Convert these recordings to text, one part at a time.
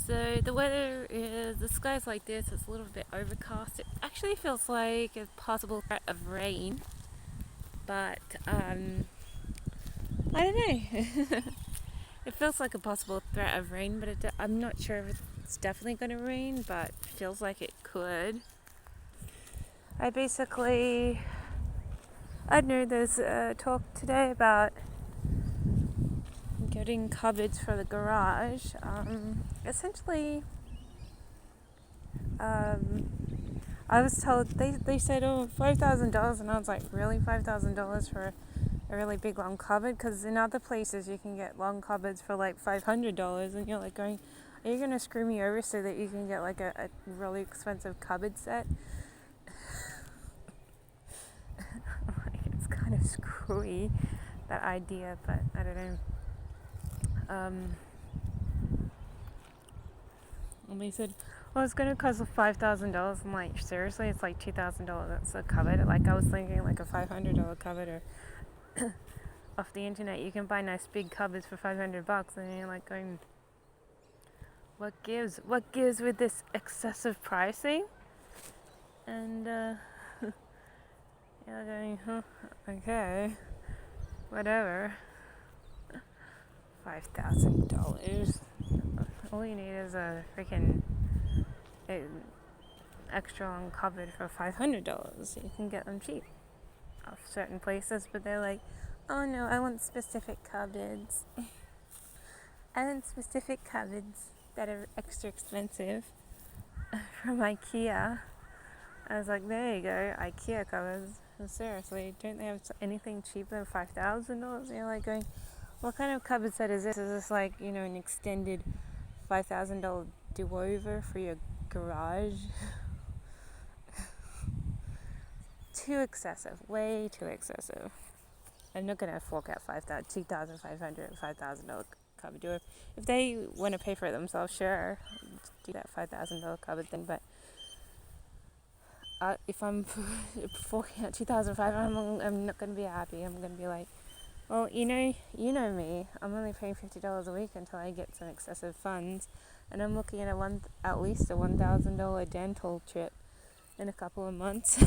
So the weather is, the sky's like this, it's a little bit overcast. It actually feels like a possible threat of rain, but I don't know. It feels like a possible threat of rain, but I'm not sure if it's definitely going to rain, but it feels like it could. I don't know, there's a talk today about getting cupboards for the garage. Essentially, I was told, they said, oh, $5,000, and I was like, really, $5,000 for a really big long cupboard? Because in other places you can get long cupboards for like $500, and you're like going, are you going to screw me over so that you can get like a really expensive cupboard set? Like, it's kind of screwy, that idea, but I don't know. And they said, well, it's going to cost $5,000. I'm like, seriously? It's like $2,000. That's a cupboard. Like, I was thinking like a $500 cupboard, or off the internet you can buy nice big cupboards for $500, and you're like going, what gives with this excessive pricing? And you're going, huh, okay, whatever. $5,000. All you need is a freaking extra long cupboard for $500. You can get them cheap off certain places, but they're like, oh no, I want specific cupboards. I want specific cupboards that are extra expensive from IKEA. I was like, there you go, IKEA cupboards. And seriously, don't they have anything cheaper than $5,000? You're like going, what kind of cupboard set is this? Is this like, an extended $5,000 do-over for your garage? Too excessive, way too excessive. I'm not gonna fork out $2,500, $5,000 cupboard do-over. If they want to pay for it themselves, sure, do that $5,000 cupboard thing. But if I'm forking out $2,500, I'm not gonna be happy. I'm gonna be like, well, you know me. I'm only paying $50 a week until I get some excessive funds, and I'm looking at at least a $1,000 dental trip in a couple of months.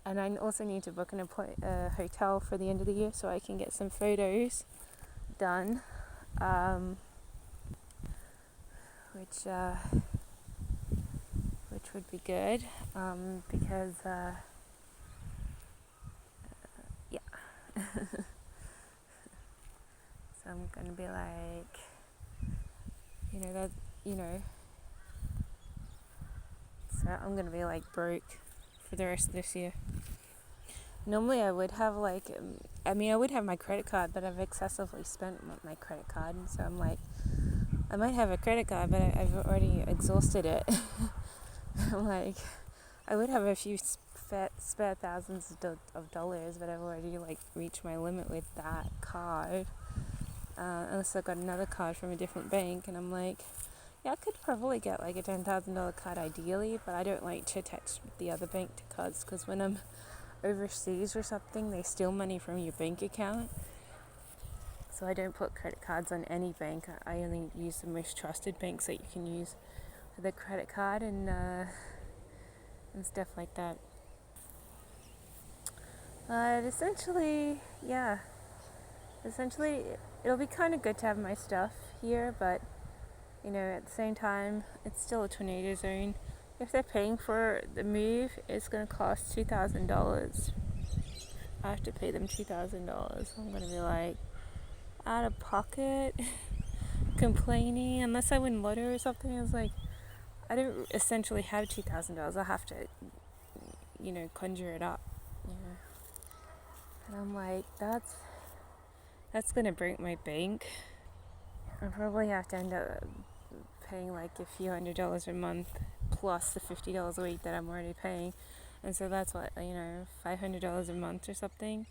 And I also need to book a hotel for the end of the year so I can get some photos done, which would be good, because yeah. So I'm gonna be like, so I'm gonna be like broke for the rest of this year. Normally I would have I would have my credit card, but I've excessively spent my credit card, and so I'm like, I might have a credit card, but I've already exhausted it. I'm like, I would have a few spare thousands of dollars, but I've already reached my limit with that card. Unless I got another card from a different bank, and I'm like, yeah, I could probably get like a $10,000 card ideally, but I don't like to attach the other bank to cards, because when I'm overseas or something, they steal money from your bank account. So I don't put credit cards on any bank. I only use the most trusted banks that you can use for the credit card, and stuff like that. But essentially, it'll be kind of good to have my stuff here, but at the same time, it's still a tornado zone. If they're paying for the move, it's going to cost $2,000. I have to pay them $2,000. I'm going to be like, out of pocket, complaining, unless I win lotto or something. I was like, I don't essentially have $2,000. I have to, conjure it up. And I'm like, that's going to break my bank. I'll probably have to end up paying like a few $100s a month plus the $50 a week that I'm already paying, and so that's what, $500 a month or something,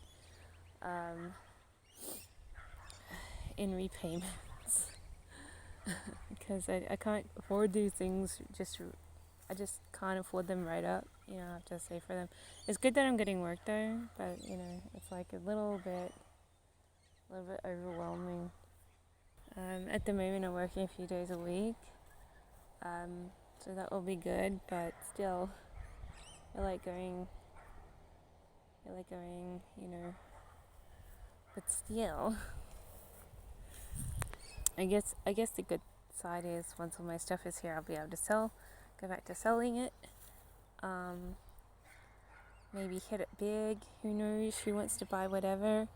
in repayments. Because I can't afford these things. I just can't afford them right up. I have to save for them. It's good that I'm getting work though, but it's like a little bit overwhelming. At the moment I'm working a few days a week, So that will be good, but still, I like going, but still, I guess the good side is once all my stuff is here, I'll be able to go back to selling it. Maybe hit it big. Who knows? Who wants to buy whatever?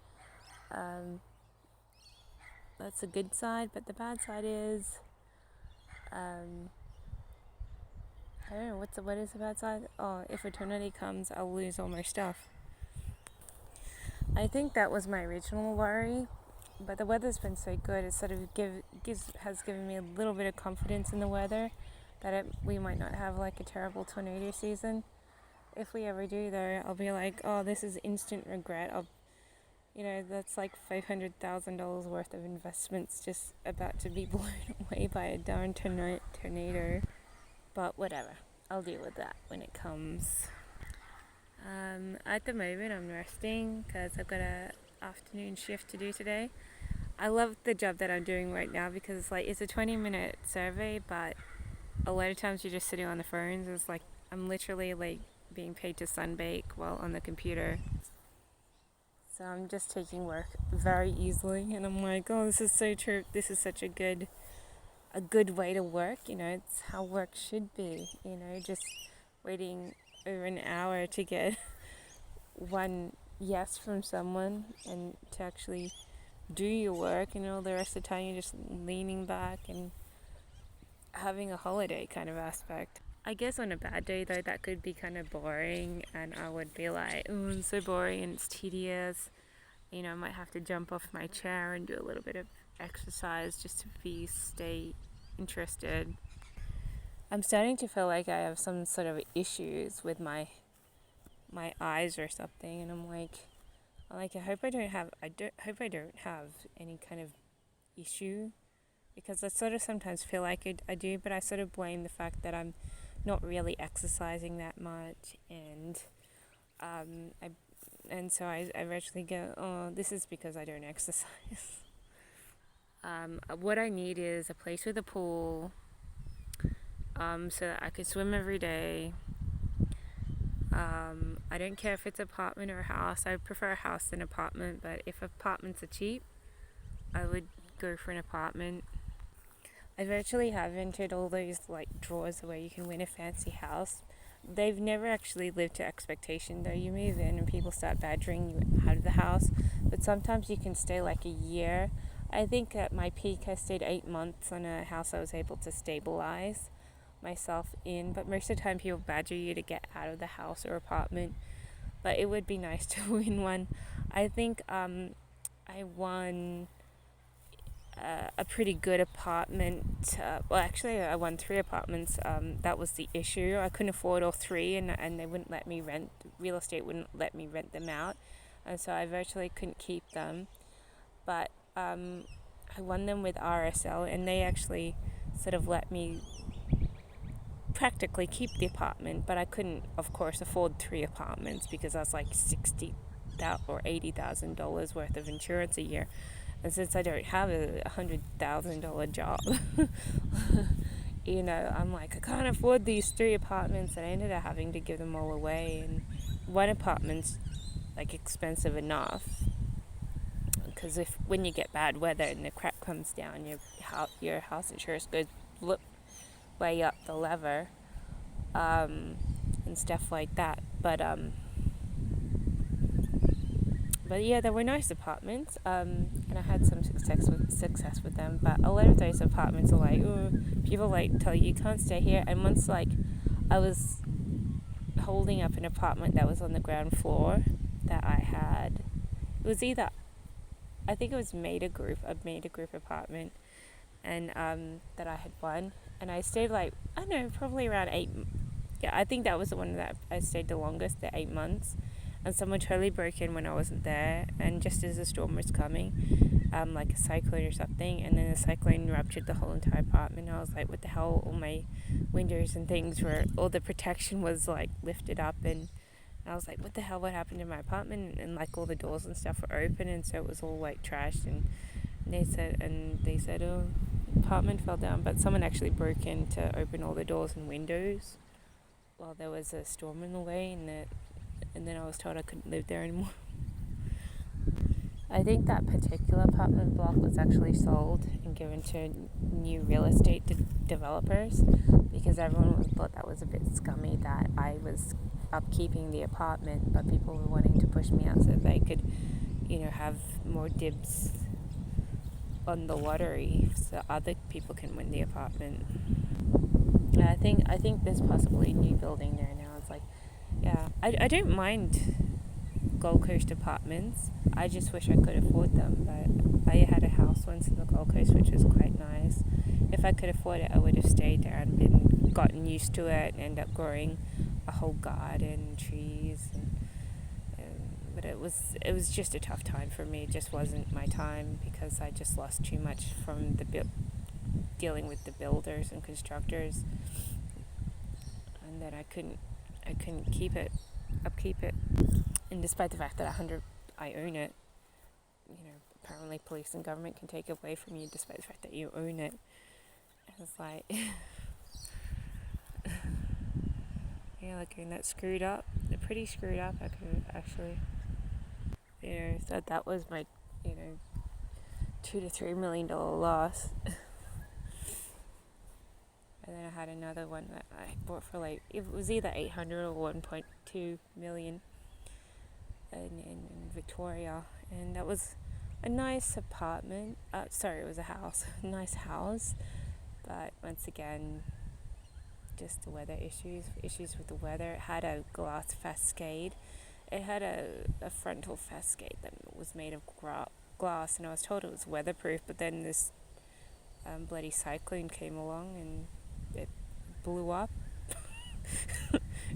That's a good side, but the bad side is, I don't know what is the bad side. Oh, if a tornado comes, I'll lose all my stuff. I think that was my original worry, but the weather's been so good. It sort of has given me a little bit of confidence in the weather that we might not have like a terrible tornado season. If we ever do, though, I'll be like, oh, this is instant regret. That's like $500,000 worth of investments just about to be blown away by a darn tornado. But whatever, I'll deal with that when it comes. At the moment, I'm resting because I've got an afternoon shift to do today. I love the job that I'm doing right now because it's a 20-minute survey, but a lot of times you're just sitting on the phones. It's like I'm literally like being paid to sunbake while on the computer. So I'm just taking work very easily, and I'm like, oh, this is so true. This is such a good way to work. It's how work should be. Just waiting over an hour to get one yes from someone and to actually do your work, the rest of the time you're just leaning back and having a holiday kind of aspect. I guess on a bad day though, that could be kind of boring, and I would be like, oh, it's so boring and it's tedious. I might have to jump off my chair and do a little bit of exercise just to stay interested. I'm starting to feel like I have some sort of issues with my eyes or something, and I'm like, I hope I don't have any kind of issue, because I sort of sometimes feel like I do, but I sort of blame the fact that I'm not really exercising that much, and so I eventually go, oh, this is because I don't exercise. What I need is a place with a pool, so that I could swim every day. I don't care if it's apartment or a house. I prefer a house than apartment, but if apartments are cheap, I would go for an apartment. I've actually have entered all those drawers where you can win a fancy house. They've never actually lived to expectation though. You move in and people start badgering you out of the house, but sometimes you can stay a year. I think at my peak I stayed 8 months on a house I was able to stabilize myself in, but most of the time people badger you to get out of the house or apartment. But it would be nice to win one. I think I won a pretty good apartment. Actually I won 3 apartments. That was the issue. I couldn't afford all 3, and they wouldn't let me rent. Real estate wouldn't let me rent them out, and so I virtually couldn't keep them. But I won them with RSL, and they actually sort of let me practically keep the apartment, but I couldn't, of course, afford 3 apartments because that's like $60,000 or $80,000 worth of insurance a year. And since I don't have a $100,000 job, I'm like, I can't afford these 3 apartments, and I ended up having to give them all away. And one apartment's expensive enough, because when you get bad weather and the crap comes down, your house insurance goes way up the lever, and stuff like that. But yeah, they were nice apartments, and I had some success with them. But a lot of those apartments are people tell you can't stay here. And once I was holding up an apartment that was on the ground floor that I had. It was I think it was a Maida Group apartment, and that I had won. And I stayed probably around 8. Yeah, I think that was the one that I stayed the longest, the 8 months. And someone totally broke in when I wasn't there, and just as the storm was coming, like a cyclone or something, and then the cyclone ruptured the whole entire apartment. I was like, what the hell? All my windows and things all the protection was lifted up, and I was like, what the hell? What happened to my apartment? And all the doors and stuff were open, and so it was all trashed. And they said, oh, apartment fell down, but someone actually broke in to open all the doors and windows while there was a storm in the way, and then I was told I couldn't live there anymore. I think that particular apartment block was actually sold and given to new real estate developers because everyone thought that was a bit scummy that I was upkeeping the apartment, but people were wanting to push me out so they could, have more dibs on the lottery so other people can win the apartment. I think there's possibly a new building there now. It's like, yeah, I don't mind Gold Coast apartments. I just wish I could afford them, but I had a house once in the Gold Coast which was quite nice. If I could afford it, I would have stayed there and gotten used to it and ended up growing a whole garden, trees, but it was just a tough time for me. It just wasn't my time because I just lost too much from dealing with the builders and constructors, and then I couldn't upkeep it. And despite the fact that I own it, apparently police and government can take it away from you despite the fact that you own it. And it's like, that's screwed up. They're pretty screwed up, actually. So that was my, $2 to $3 million loss. And then I had another one that I bought for it was either 800 or 1.2 million in Victoria, and that was a nice apartment. It was a house, a nice house, but once again, just the weather issues with the weather. It had a glass facade. It had a frontal facade that was made of glass, and I was told it was weatherproof, but then this bloody cyclone came along and it blew up.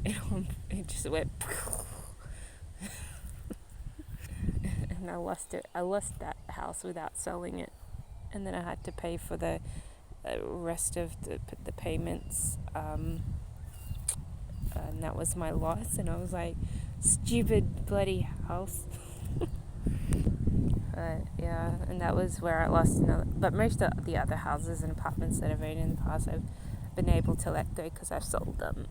It just went and I lost it. I lost that house without selling it, and then I had to pay for the rest of the payments, and that was my loss. And I was like, stupid bloody house. Yeah, and that was where I lost another. But most of the other houses and apartments that I've owned in the past, I've been able to let go because I've sold them.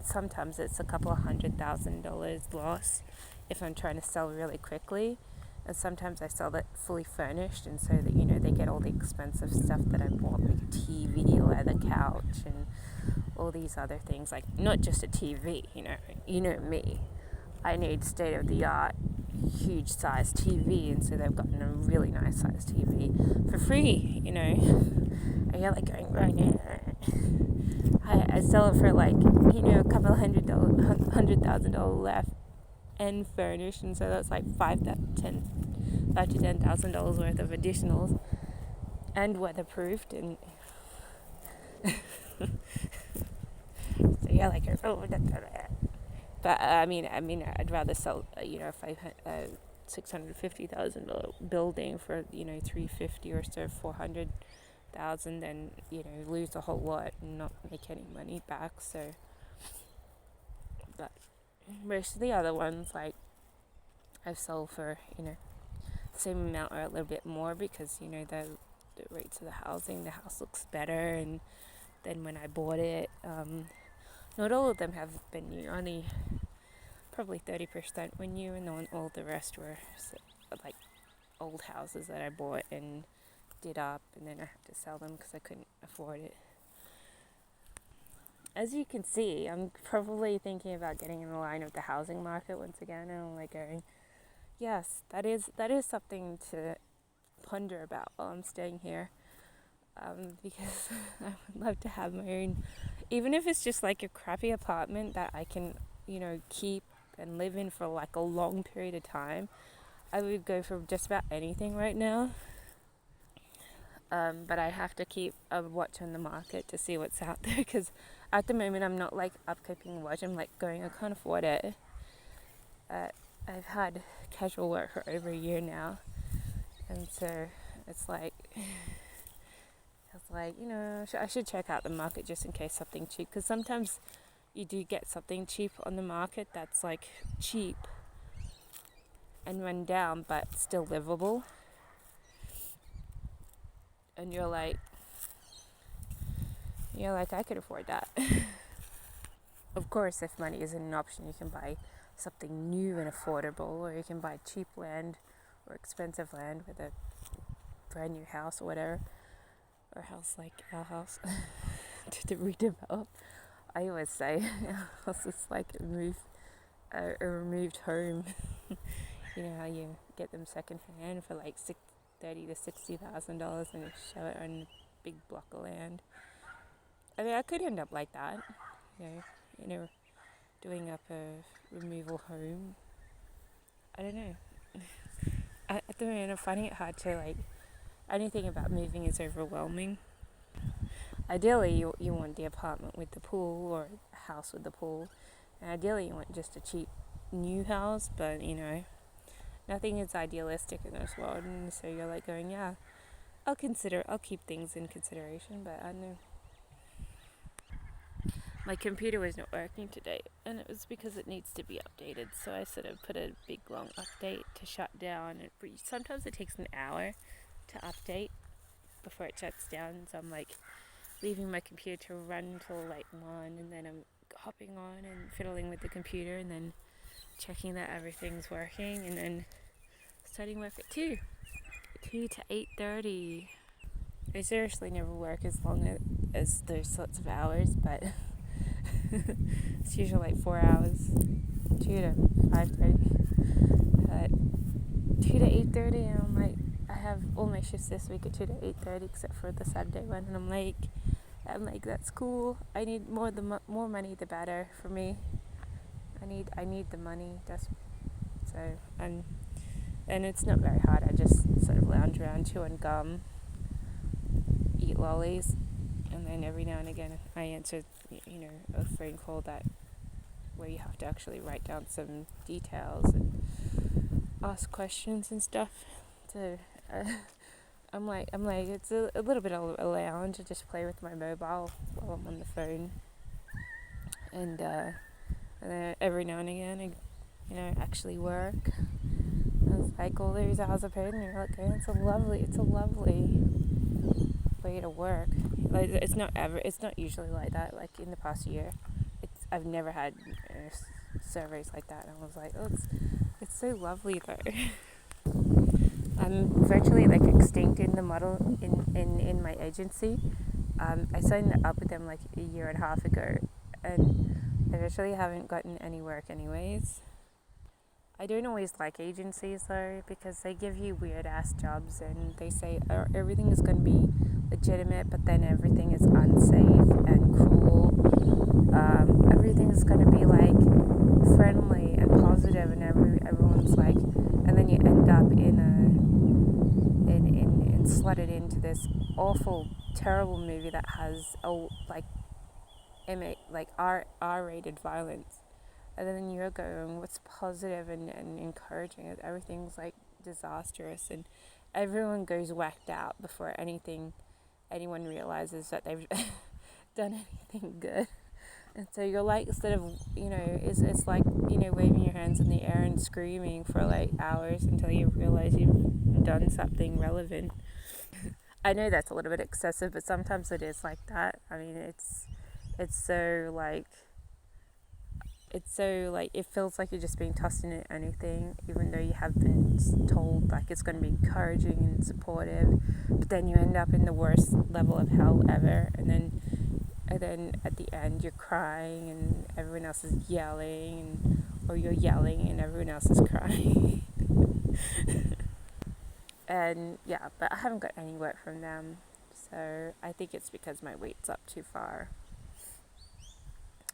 Sometimes it's a couple of $100,000 loss if I'm trying to sell really quickly, and sometimes I sell it fully furnished, and so that they get all the expensive stuff that I bought, like a TV, a leather couch, and all these other things. Like not just a TV, you know me. I need state of the art, huge size TV, and so they've gotten a really nice size TV for free. I hear going right now. I sell it for a couple of $100,000 left and furnished, and so that's like $5,000 to $10,000 worth of additionals and weatherproofed, and so but I'd rather sell $650,000 building for $350 or so, $400,000 than lose a whole lot and not make any money back. So, but most of the other ones I've sold for the same amount or a little bit more because the rates of the house looks better and than when I bought it. Not all of them have been new, only probably 30% were new, and then all the rest were old houses that I bought and did up, and then I had to sell them because I couldn't afford it. As you can see, I'm probably thinking about getting in the line of the housing market once again, and I'm going, yes, that is something to ponder about while I'm staying here, because I would love to have my own, even if it's just a crappy apartment that I can keep and live in for a long period of time. I would go for just about anything right now, but I have to keep a watch on the market to see what's out there, because at the moment I'm not upkeeping a watch. I'm going, I can't afford it. I've had casual work for over a year now, and so it's I should check out the market just in case something cheap, because sometimes you do get something cheap on the market that's cheap and run down but still livable. and you're like, I could afford that. Of course, if money isn't an option, you can buy something new and affordable, or you can buy cheap land or expensive land with a brand new house or whatever, or a house like our house to redevelop. I always say our house is like a removed home. You know how you get them second hand for like $30,000 to $60,000 and you show it on a big block of land. I mean, I could end up like that, doing up a removal home. I don't know. At the moment, I'm finding it hard to anything about moving is overwhelming. Ideally, you want the apartment with the pool or a house with the pool. And ideally, you want just a cheap new house, but nothing is idealistic in this world. And so you're like going, yeah, I'll keep things in consideration, but I don't know. My computer was not working today, and it was because it needs to be updated. So I sort of put a big long update to shut down. Sometimes it takes an hour to update before it shuts down. So I'm like leaving my computer to run until like 1, and then I'm hopping on and fiddling with the computer, and then checking that everything's working, and then starting work at 2 to 8:30. I seriously never work as long as those sorts of hours, but it's usually like 4 hours, 2 to 5:30, 2 to 8:30, and I'm like, I have all my shifts this week at 2 to 8:30 except for the Saturday one, and I'm like that's cool. I need more money the better for me. I need the money. And it's not very hard. I just sort of lounge around, chew on gum, eat lollies, and then every now and again I answer a phone call where you have to actually write down some details and ask questions and stuff. So I'm like it's a little bit of a lounge. I just play with my mobile while I'm on the phone, and then every now and again I actually work. It's like all those hours are paid, and you're like, okay, it's a lovely way to work. Like, it's not usually like that. Like in the past year, I've never had surveys like that, and I was like, oh, it's so lovely though. I'm virtually like extinct in the model in my agency. I signed up with them like a year and a half ago, and I virtually haven't gotten any work anyways. I don't always like agencies though, because they give you weird ass jobs and they say everything is going to be legitimate, but then everything is unsafe and cruel. Everything is going to be like friendly and positive, and everyone's like, and then you end up slotted into this awful, terrible movie that has R-rated violence. And then you're going, what's positive and encouraging? Everything's like disastrous, and everyone goes whacked out before anyone realizes that they've done anything good. And so you're like, instead of, it's like, waving your hands in the air and screaming for like hours until you realize you've done something relevant. I know that's a little bit excessive, but sometimes it is like that. I mean, it's so like, it feels like you're just being tossed into anything, even though you have been told like it's going to be encouraging and supportive, but then you end up in the worst level of hell ever, and then at the end you're crying and everyone else is yelling, or you're yelling and everyone else is crying. And yeah, but I haven't got any work from them, so I think it's because my weight's up too far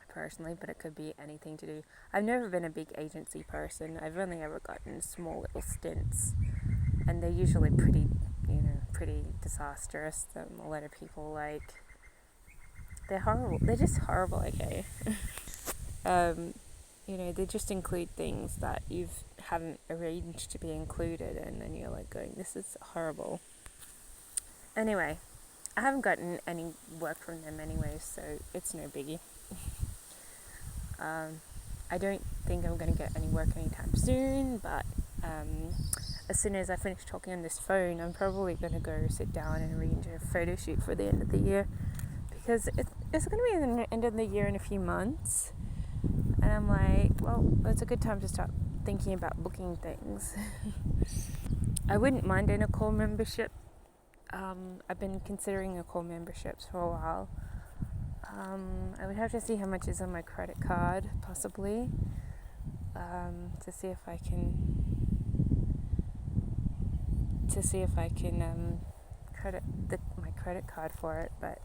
personally, but it could be anything to do. I've never been a big agency person. I've only ever gotten small little stints, and they're usually pretty disastrous. A lot of people they're horrible. They're just horrible, okay? They just include things that you haven't arranged to be included, and then you're like going, this is horrible. Anyway, I haven't gotten any work from them anyway, so it's no biggie. I don't think I'm going to get any work anytime soon, but as soon as I finish talking on this phone, I'm probably going to go sit down and arrange a photo shoot for the end of the year, because it's going to be the end of the year in a few months, and I'm like, well, it's a good time to start thinking about booking things. I wouldn't mind an Accor membership. I've been considering Accor memberships for a while. I would have to see how much is on my credit card, possibly, to see if I can credit my credit card for it, but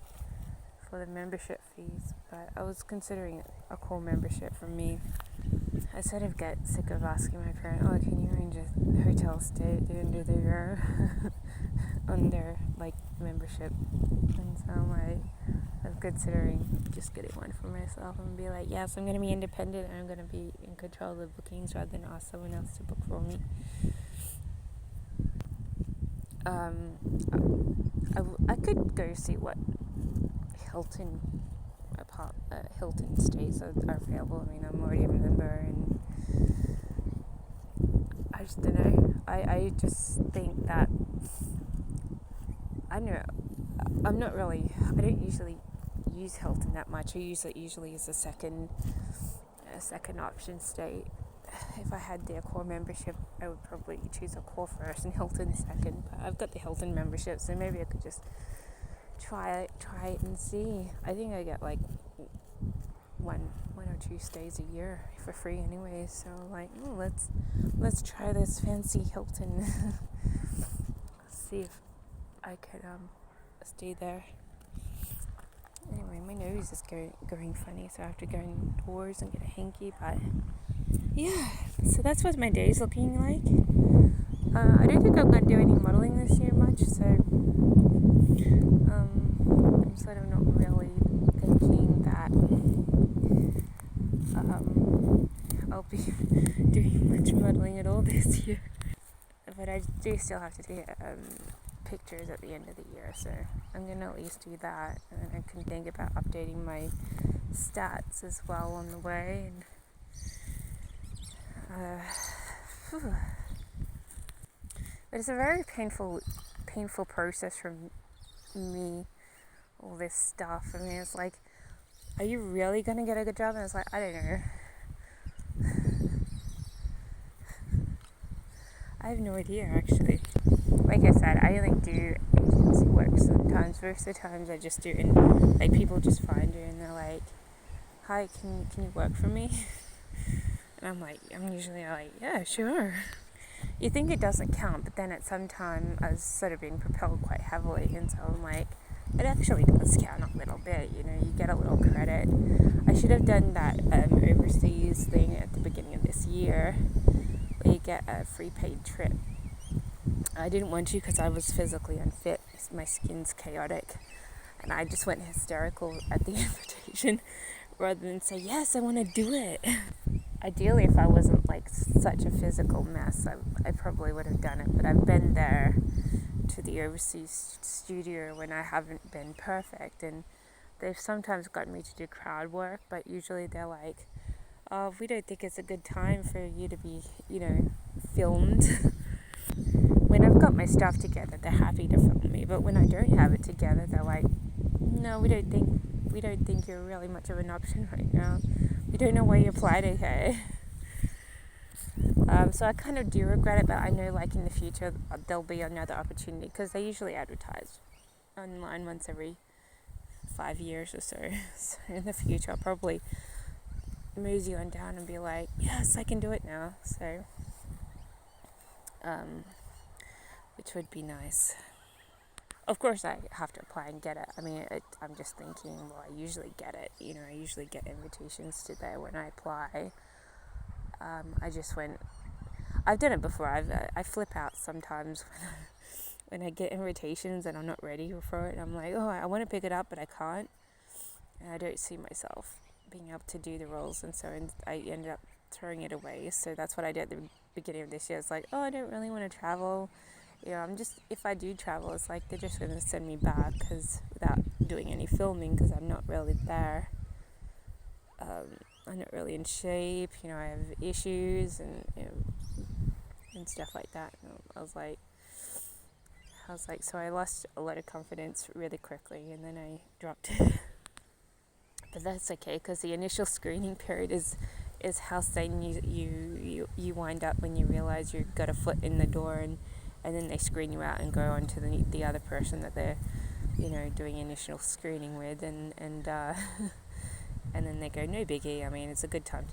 for the membership fees. But I was considering Accor membership for me. I sort of get sick of asking my parents, oh, can you arrange a hotel stay at the end of the year on their membership? And so I'm considering just getting one for myself and be like, yes, I'm going to be independent and I'm going to be in control of the bookings rather than ask someone else to book for me. I could go see what Hilton stays are available. I mean, I'm already a member, and I just don't know. I just think that I don't usually use Hilton that much. I use it usually as a second option stay. If I had the Accor membership, I would probably choose Accor first and Hilton second. But I've got the Hilton membership, so maybe I could just try it and see. I think I get one or two stays a year for free anyway. So let's try this fancy Hilton. See if I could stay there. Anyway, my nose is going funny, so I have to go indoors and get a hanky. But yeah, so that's what my day's looking like. I don't think I'm going to do any modelling this year much, so I'm sort of not really thinking that I'll be doing much modelling at all this year. But I do still have to do pictures at the end of the year, so I'm going to at least do that, and then I can think about updating my stats as well on the way. And but it's a very painful process for me, all this stuff. I mean, it's like, are you really going to get a good job? And it's like, I don't know. I have no idea, actually. Like I said, I only do agency work sometimes. Most of the times I just do it, and people just find you and they're like, hi, can you work for me? And I'm usually like, yeah, sure. You think it doesn't count, but then at some time I was sort of being propelled quite heavily, and so I'm like, it actually does count a little bit, you get a little credit. I should have done that overseas thing at the beginning of this year, where you get a free paid trip. I didn't want to because I was physically unfit. My skin's chaotic, and I just went hysterical at the invitation rather than say, yes, I want to do it. Ideally, if I wasn't such a physical mess, I probably would have done it. But I've been there to the overseas studio when I haven't been perfect, and they've sometimes gotten me to do crowd work, but usually they're like, oh, we don't think it's a good time for you to be, filmed. When I've got my stuff together, they're happy to film me, but when I don't have it together, they're like, no, we don't think you're really much of an option right now. We don't know where you applied, okay? So I kind of do regret it, but I know in the future there'll be another opportunity, because they usually advertise online once every 5 years or so. So in the future I'll probably mosey on down and be like, yes, I can do it now. So which would be nice. Of course I have to apply and get it. I mean, I'm just thinking, well, I usually get it. I usually get invitations to there when I apply. I've done it before. I flip out sometimes when I get invitations and I'm not ready for it. And I'm like, oh, I want to pick it up, but I can't. And I don't see myself being able to do the roles. And so I ended up throwing it away. So that's what I did at the beginning of this year. It's like, oh, I don't really want to travel. If I do travel, it's like they're just going to send me back without doing any filming, because I'm not really there. I'm not really in shape. I have issues and stuff like that. I was like, so I lost a lot of confidence really quickly, and then I dropped it. But that's okay, because the initial screening period is how Satan you wind up when you realize you've got a foot in the door, and then they screen you out and go on to the other person that they're doing initial screening with, and and then they go, no biggie. I mean, it's a good time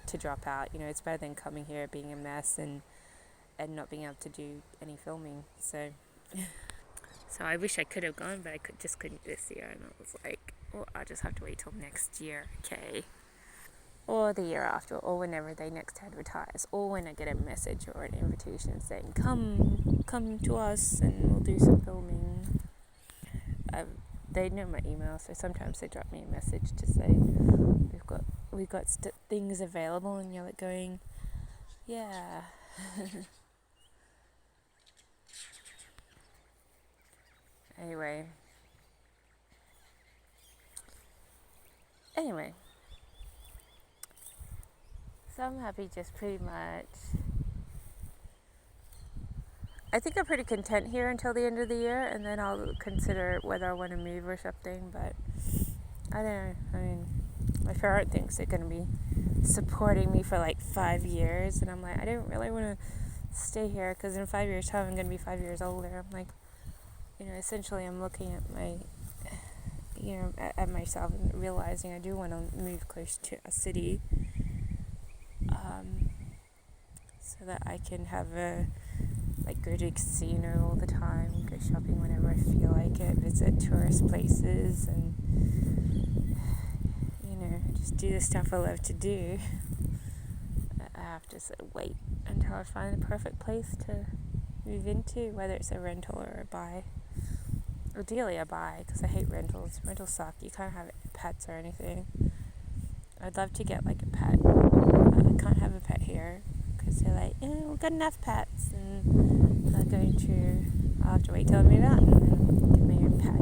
to drop out. It's better than coming here being a mess and not being able to do any filming. So I wish I could have gone, but I just couldn't this year, and I was like, well, I'll just have to wait till next year, okay? Or the year after, or whenever they next advertise, or when I get a message or an invitation saying, come to us and we'll do some filming. They know my email, so sometimes they drop me a message to say we've got things available, and you're like going, yeah. Anyway, so I'm happy, just pretty much. I think I'm pretty content here until the end of the year, and then I'll consider whether I want to move or something, but I don't know. I mean, my parent thinks they're going to be supporting me for like 5 years, and I'm like, I don't really want to stay here, because in 5 years' time I'm going to be 5 years older. I'm like, essentially I'm looking at my, at myself and realizing I do want to move close to a city, so that I can have go to a casino all the time, go shopping whenever I feel like it, visit tourist places, and just do the stuff I love to do. I have to wait until I find the perfect place to move into, whether it's a rental or a buy. Ideally a buy, because I hate rentals. Rentals suck. You can't have pets or anything. I'd love to get like a pet. I can't have a pet here because they're like, we've got enough pets, and I'll have to wait till I move out and then get my own pet.